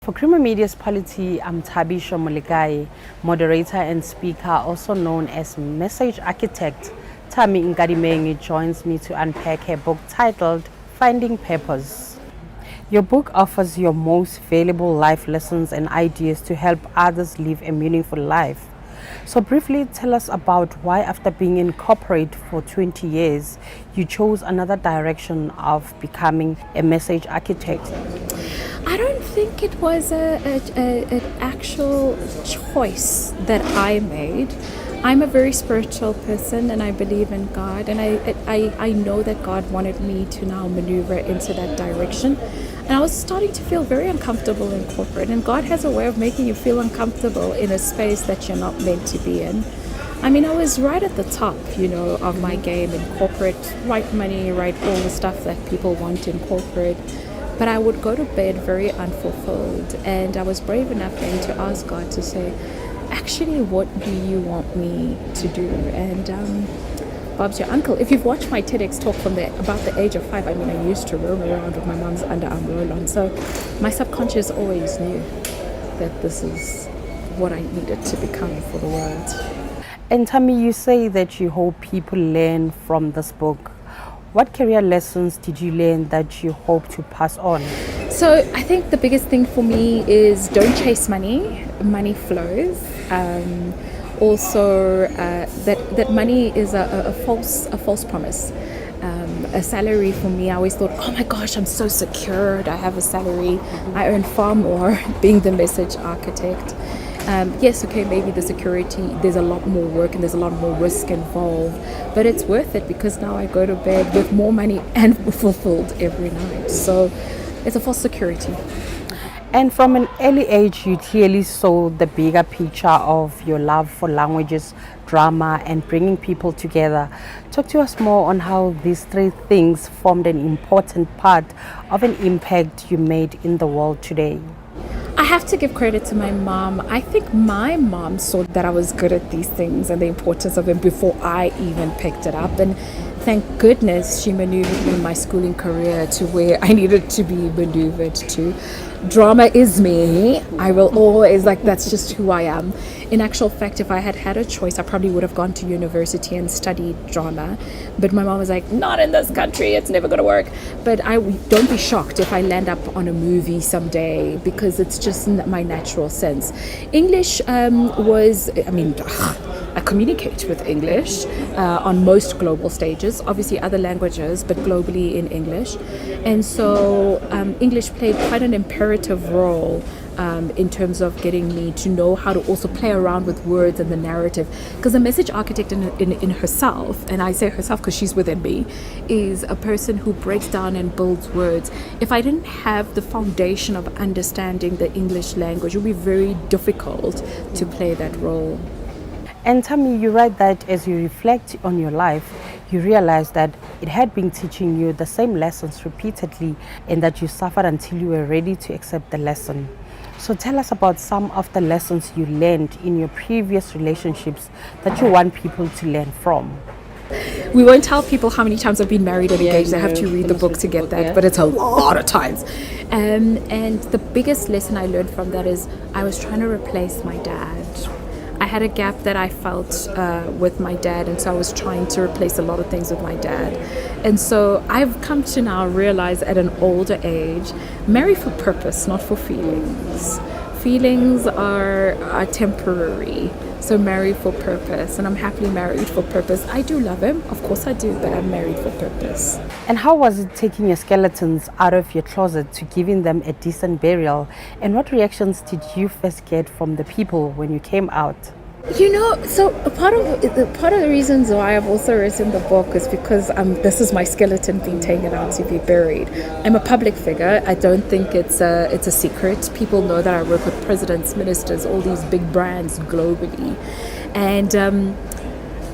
For Creamer Media's Polity, I'm Thami, moderator and speaker, also known as Message Architect. Thami Nkadimeng joins me to unpack her book titled Finding Purpose. Your book offers your most valuable life lessons and ideas to help others live a meaningful life. So briefly tell us about why, after being in corporate for 20 years, you chose another direction of becoming a message architect. I don't think it was an actual choice that I made. I'm a very spiritual person and I believe in God, and I know that God wanted me to now maneuver into that direction. And I was starting to feel very uncomfortable in corporate, and God has a way of making you feel uncomfortable in a space that you're not meant to be in. I mean, I was right at the top, of my game in corporate, right money, right all the stuff that people want in corporate. But I would go to bed very unfulfilled, and I was brave enough then to ask God to say, actually, what do you want me to do? And Bob's your uncle. If you've watched my TEDx talk from about the age of 5, I mean, I used to roam around with my mom's underarm roll-on. So my subconscious always knew that this is what I needed to become for the world. And Thami, you say that you hope people learn from this book. What career lessons did you learn that you hope to pass on? So I think the biggest thing for me is don't chase money. Money flows. Also, that money is a false promise. A salary for me, I always thought, oh my gosh, I'm so secured. I have a salary. I earn far more being the message architect. Yes, okay, maybe the security, there's a lot more work and there's a lot more risk involved, but it's worth it because now I go to bed with more money and fulfilled every night. So it's a false security. And from an early age, you clearly saw the bigger picture of your love for languages, drama, and bringing people together. Talk to us more on how these three things formed an important part of an impact you made in the world today. I have to give credit to my mom. I think my mom saw that I was good at these things and the importance of it before I even picked it up. And thank goodness she maneuvered me in my schooling career to where I needed to be maneuvered to. Drama is me. I will always, that's just who I am. In actual fact, if I had had a choice, I probably would have gone to university and studied drama. But my mom was like, not in this country, it's never going to work. But don't be shocked if I land up on a movie someday, because it's just my natural sense. English I communicate with English on most global stages, obviously other languages, but globally in English. And so English played quite an imperative role in terms of getting me to know how to also play around with words and the narrative. Because the message architect in herself, and I say herself because she's within me, is a person who breaks down and builds words. If I didn't have the foundation of understanding the English language, it would be very difficult to play that role. And Thami, you write that as you reflect on your life, you realize that it had been teaching you the same lessons repeatedly, and that you suffered until you were ready to accept the lesson. So tell us about some of the lessons you learned in your previous relationships that you want people to learn from. We won't tell people how many times I've been married and engaged. They have to read the book to get that, but it's a lot of times. And the biggest lesson I learned from that is I was trying to replace my dad. I had a gap that I felt with my dad, and so I was trying to replace a lot of things with my dad. And so I've come to now realize at an older age, marry for purpose, not for feelings. Feelings are temporary, so marry for purpose, and I'm happily married for purpose. I do love him, of course I do, but I'm married for purpose. And how was it taking your skeletons out of your closet to giving them a decent burial? And what reactions did you first get from the people when you came out? So part of the reasons why I've also written the book is because this is my skeleton being taken out to be buried. I'm a public figure. I don't think it's a secret. People know that I work with presidents, ministers, all these big brands globally, and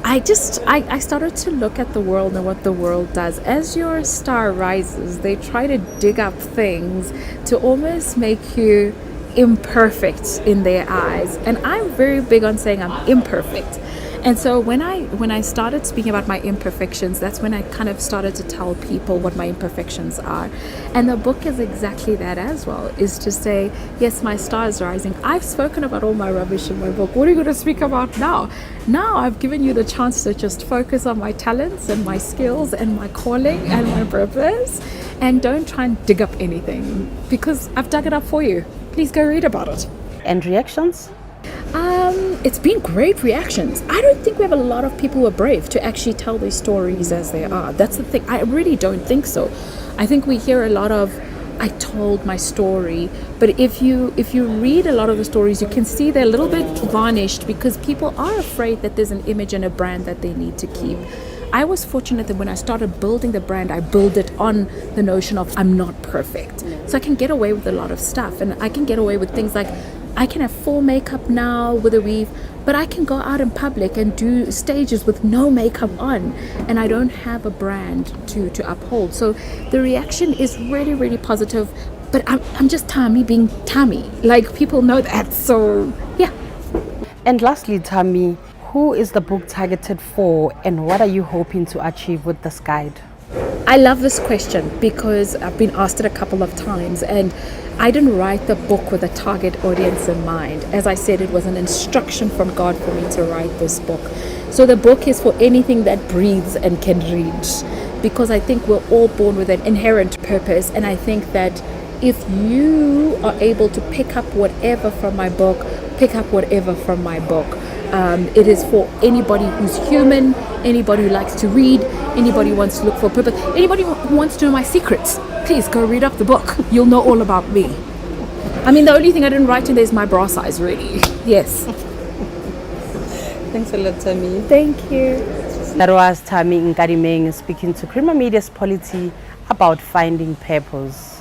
I started to look at the world and what the world does. As your star rises, they try to dig up things to almost make you imperfect in their eyes. And I'm very big on saying I'm imperfect. And so when I started speaking about my imperfections, that's when I kind of started to tell people what my imperfections are. And the book is exactly that as well, is to say, yes, my star is rising. I've spoken about all my rubbish in my book. What are you going to speak about now? Now I've given you the chance to just focus on my talents and my skills and my calling and my purpose. And don't try and dig up anything, because I've dug it up for you. Please go read about it. And reactions? It's been great reactions. I don't think we have a lot of people who are brave to actually tell their stories as they are. That's the thing. I really don't think so. I think we hear a lot of, I told my story, but if you read a lot of the stories, you can see they're a little bit varnished because people are afraid that there's an image and a brand that they need to keep. I was fortunate that when I started building the brand, I built it on the notion of I'm not perfect. So I can get away with a lot of stuff, and I can get away with things like I can have full makeup now with a weave, but I can go out in public and do stages with no makeup on, and I don't have a brand to uphold. So the reaction is really, really positive, but I'm just Thami being Thami. Like, people know that, so yeah. And lastly, Thami, who is the book targeted for, and what are you hoping to achieve with this guide? I love this question because I've been asked it a couple of times, and I didn't write the book with a target audience in mind. As I said, it was an instruction from God for me to write this book. So the book is for anything that breathes and can read, because I think we're all born with an inherent purpose, and I think that if you are able to pick up whatever from my book, pick up whatever from my book. It is for anybody who's human, anybody who likes to read, anybody who wants to look for purpose, anybody who wants to know my secrets. Please go read up the book. You'll know all about me. I mean, the only thing I didn't write in there is my bra size, really. Yes. Thanks a lot, Thami. Thank you. That was Thami Nkadimeng speaking to Creamer Media's Polity about finding purpose.